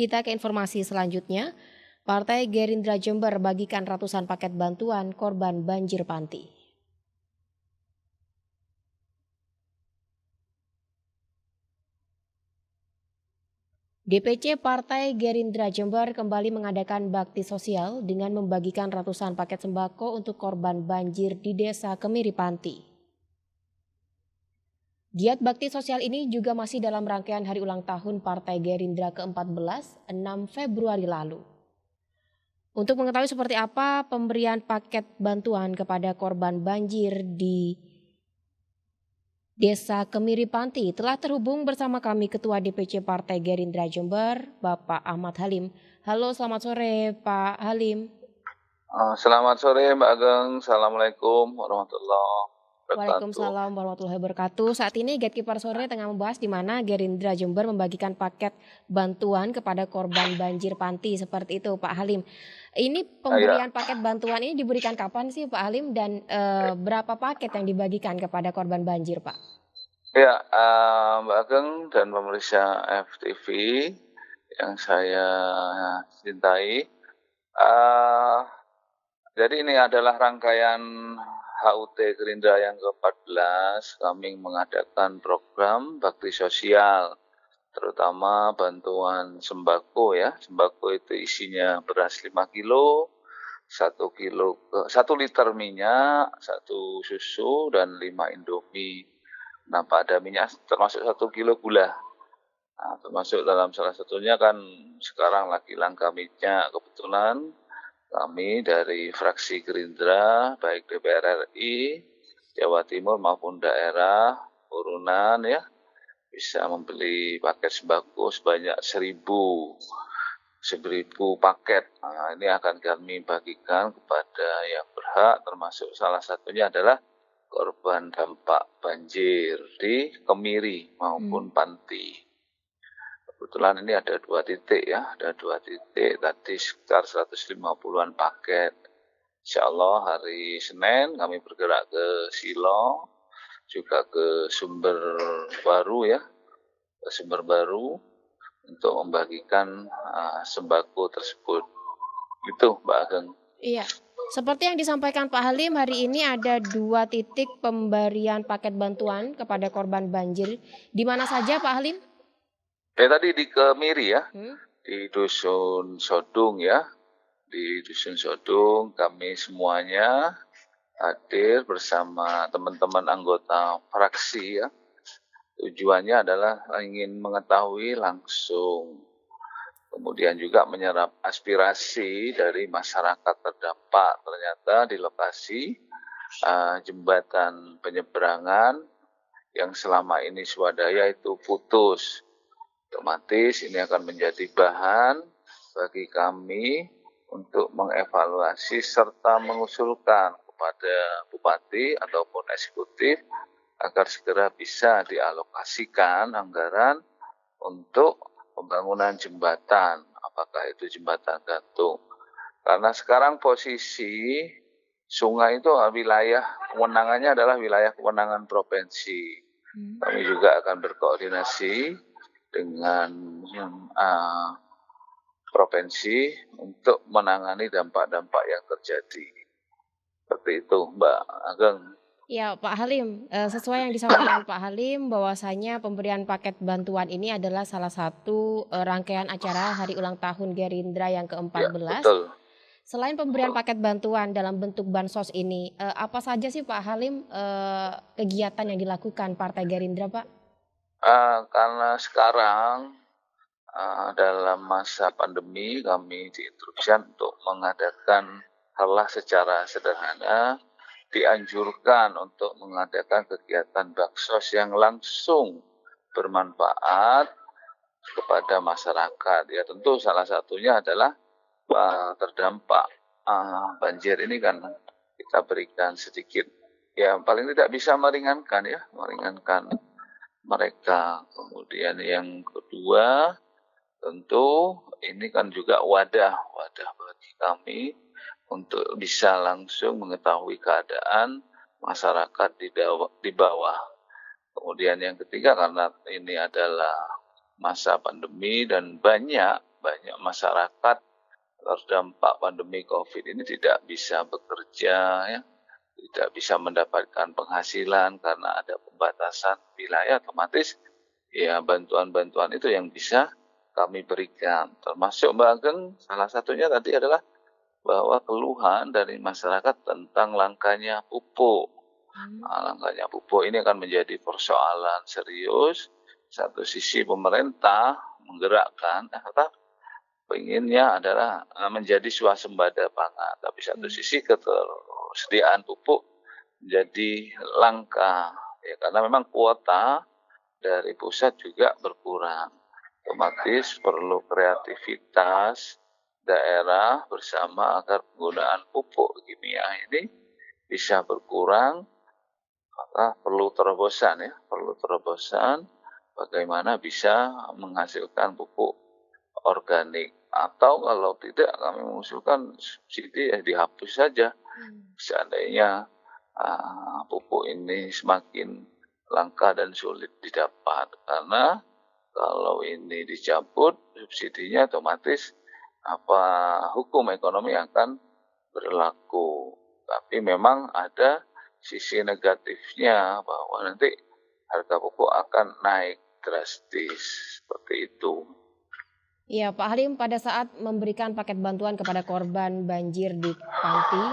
Kita ke informasi selanjutnya. Partai Gerindra Jember bagikan ratusan paket bantuan korban banjir Panti. DPC Partai Gerindra Jember kembali mengadakan bakti sosial dengan membagikan ratusan paket sembako untuk korban banjir di Desa Kemiri Panti. Giat bakti sosial ini juga masih dalam rangkaian hari ulang tahun Partai Gerindra ke-14, 6 Februari lalu. Untuk mengetahui seperti apa pemberian paket bantuan kepada korban banjir di Desa Kemiri Panti, telah terhubung bersama kami Ketua DPC Partai Gerindra Jember, Bapak Ahmad Halim. Halo, selamat sore Pak Halim. Selamat sore Mbak Ageng, Assalamualaikum warahmatullahi wabarakatuh. Waalaikumsalam warahmatullahi wabarakatuh. Saat ini Gatekeeper Sore tengah membahas di mana Gerindra Jember membagikan paket bantuan kepada korban banjir Panti, seperti itu Pak Halim. Ini pemberian paket bantuan ini diberikan kapan sih Pak Halim dan berapa paket yang dibagikan kepada korban banjir Pak? Ya, Mbak Ageng dan pemirsa FTV yang saya cintai. Jadi ini adalah rangkaian HUT Gerindra yang ke-14. Kami mengadakan program bakti sosial, terutama bantuan sembako ya. Sembako itu isinya beras 5 kilo, 1 liter minyak, 1 susu, dan 5 Indomie. Nah, pada minyak termasuk 1 kilo gula. Nah, termasuk dalam salah satunya kan sekarang lagi langka minyak. Kebetulan kami dari fraksi Gerindra, baik DPR RI, Jawa Timur maupun daerah, urunan ya, bisa membeli paket sembako sebanyak 1000 paket. Nah, ini akan kami bagikan kepada yang berhak, termasuk salah satunya adalah korban dampak banjir di Kemiri maupun Panti. Kebetulan ini ada 2 titik ya, ada 2 titik, tadi sekitar 150-an paket. Insya Allah hari Senin kami bergerak ke Silo, juga ke Sumber Baru ya, ke Sumber Baru untuk membagikan sembako tersebut. Itu Mbak Ageng. Iya, seperti yang disampaikan Pak Halim, hari ini ada 2 titik pemberian paket bantuan kepada korban banjir. Di mana saja Pak Halim? Tadi di Kemiri ya, di Dusun Sodung ya. Di Dusun Sodung kami semuanya hadir bersama teman-teman anggota fraksi ya. Tujuannya adalah ingin mengetahui langsung, kemudian juga menyerap aspirasi dari masyarakat terdampak. Ternyata di lokasi jembatan penyeberangan yang selama ini swadaya itu putus. Otomatis ini akan menjadi bahan bagi kami untuk mengevaluasi serta mengusulkan kepada Bupati ataupun eksekutif agar segera bisa dialokasikan anggaran untuk pembangunan jembatan, apakah itu jembatan gantung. Karena sekarang posisi sungai itu wilayah kewenangannya adalah wilayah kewenangan provinsi. Kami juga akan berkoordinasi dengan provinsi untuk menangani dampak-dampak yang terjadi. Seperti itu Mbak Ageng. Ya Pak Halim, sesuai yang disampaikan Pak Halim bahwasanya pemberian paket bantuan ini adalah salah satu rangkaian acara hari ulang tahun Gerindra yang ke-14. Ya, betul. Selain pemberian paket bantuan dalam bentuk bansos ini, apa saja sih Pak Halim kegiatan yang dilakukan Partai Gerindra Pak? Karena sekarang dalam masa pandemi kami diinstruksikan untuk mengadakan hal secara sederhana, dianjurkan untuk mengadakan kegiatan baksos yang langsung bermanfaat kepada masyarakat. Ya tentu salah satunya adalah terdampak banjir ini kan kita berikan sedikit, ya paling tidak bisa meringankan mereka. Kemudian yang kedua, tentu ini kan juga wadah bagi kami untuk bisa langsung mengetahui keadaan masyarakat di bawah. Kemudian yang ketiga, karena ini adalah masa pandemi dan banyak banyak masyarakat terdampak pandemi COVID ini tidak bisa bekerja, ya, tidak bisa mendapatkan penghasilan karena ada pembatasan wilayah, otomatis ya bantuan-bantuan itu yang bisa kami berikan. Termasuk Mbak Ageng, salah satunya tadi adalah bahwa keluhan dari masyarakat tentang langkanya pupuk. Langkanya pupuk ini akan menjadi persoalan serius. Satu sisi pemerintah menggerakkan, pengennya adalah menjadi swasembada pangan. Tapi satu sisi ketersediaan pupuk menjadi langka. Ya, karena memang kuota dari pusat juga berkurang. Otomatis perlu kreativitas daerah bersama agar penggunaan pupuk kimia ini bisa berkurang. Maka perlu terobosan, ya, perlu terobosan bagaimana bisa menghasilkan pupuk organik, atau kalau tidak kami mengusulkan subsidi ya dihapus saja. Seandainya pupuk ini semakin langka dan sulit didapat, karena kalau ini dicabut subsidinya, otomatis hukum ekonomi akan berlaku. Tapi memang ada sisi negatifnya bahwa nanti harga pupuk akan naik drastis seperti itu. Ya, Pak Halim, pada saat memberikan paket bantuan kepada korban banjir di Panti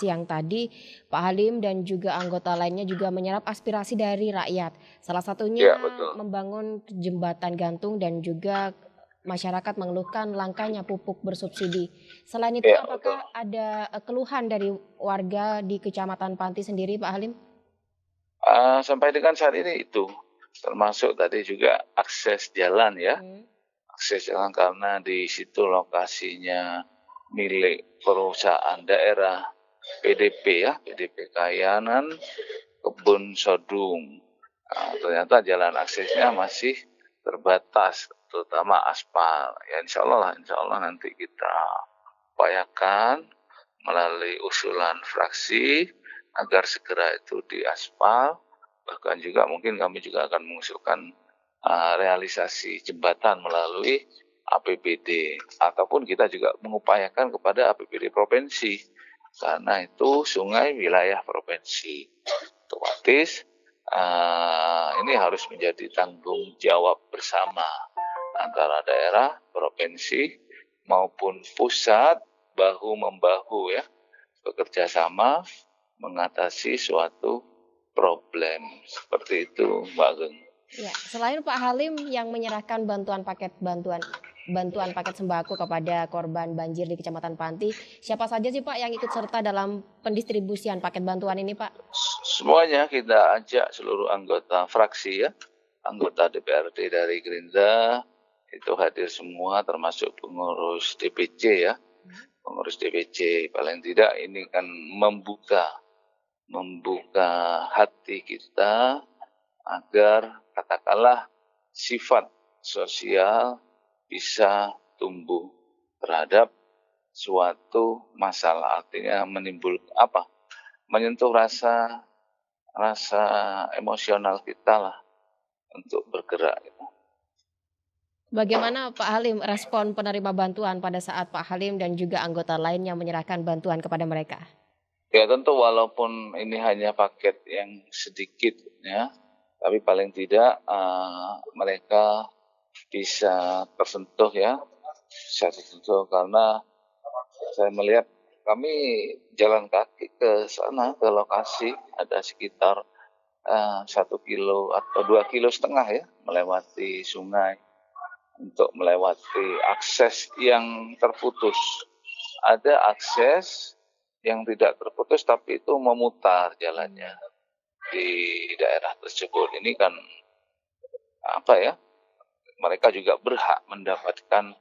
siang tadi, Pak Halim dan juga anggota lainnya juga menyerap aspirasi dari rakyat. Salah satunya Ya, betul. membangun jembatan gantung dan juga masyarakat mengeluhkan langkanya pupuk bersubsidi. Selain itu, Ya, apakah betul. ada keluhan dari warga di Kecamatan Panti sendiri, Pak Halim? Sampai dengan saat ini itu, termasuk tadi juga akses jalan, ya. Akses jalan karena di situ lokasinya milik perusahaan daerah PDP, ya, PDP Kayanan Kebun Sodung. Ternyata jalan aksesnya masih terbatas, terutama aspal. Ya, insya Allah nanti kita upayakan melalui usulan fraksi agar segera itu diaspal. Bahkan juga mungkin kami juga akan mengusulkan realisasi jembatan melalui APBD, ataupun kita juga mengupayakan kepada APBD provinsi, karena itu sungai wilayah provinsi. Otomatis ini harus menjadi tanggung jawab bersama antara daerah, provinsi maupun pusat, bahu-membahu, ya, bekerja sama mengatasi suatu problem. Seperti itu, Mbak Geng. Ya, selain Pak Halim yang menyerahkan bantuan paket sembako kepada korban banjir di Kecamatan Panti, siapa saja sih Pak yang ikut serta dalam pendistribusian paket bantuan ini, Pak? Semuanya kita ajak seluruh anggota fraksi, ya, anggota DPRD dari Gerindra itu hadir semua, termasuk pengurus DPC, ya, pengurus DPC. Paling tidak ini kan membuka hati kita agar katakanlah sifat sosial bisa tumbuh terhadap suatu masalah, artinya menyentuh rasa emosional kita lah untuk bergerak. Bagaimana Pak Halim respon penerima bantuan pada saat Pak Halim dan juga anggota lain yang menyerahkan bantuan kepada mereka? Ya tentu walaupun ini hanya paket yang sedikit, ya, tapi paling tidak mereka bisa tersentuh, ya, karena saya melihat kami jalan kaki ke sana, ke lokasi, ada sekitar 1 kilo atau 2,5 kilo, ya, melewati sungai untuk melewati akses yang terputus. Ada akses yang tidak terputus tapi itu memutar jalannya di daerah tersebut. Ini kan mereka juga berhak mendapatkan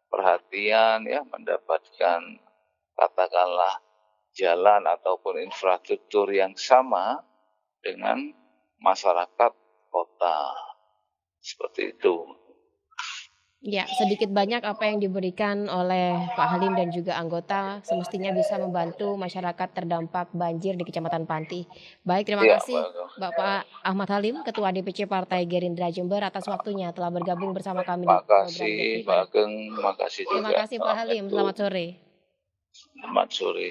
perhatian, ya, mendapatkan katakanlah jalan ataupun infrastruktur yang sama dengan masyarakat kota. Seperti itu. Ya, sedikit banyak apa yang diberikan oleh Pak Halim dan juga anggota semestinya bisa membantu masyarakat terdampak banjir di Kecamatan Panti. Baik, terima Iya, kasih Mbak. Bapak Ahmad Halim, Ketua DPC Partai Gerindra Jember atas waktunya telah bergabung bersama kami di program Get Makasih Pak Kiper. Ageng, makasih Terima juga kasih Pak Halim, Menlu. selamat sore. Selamat sore.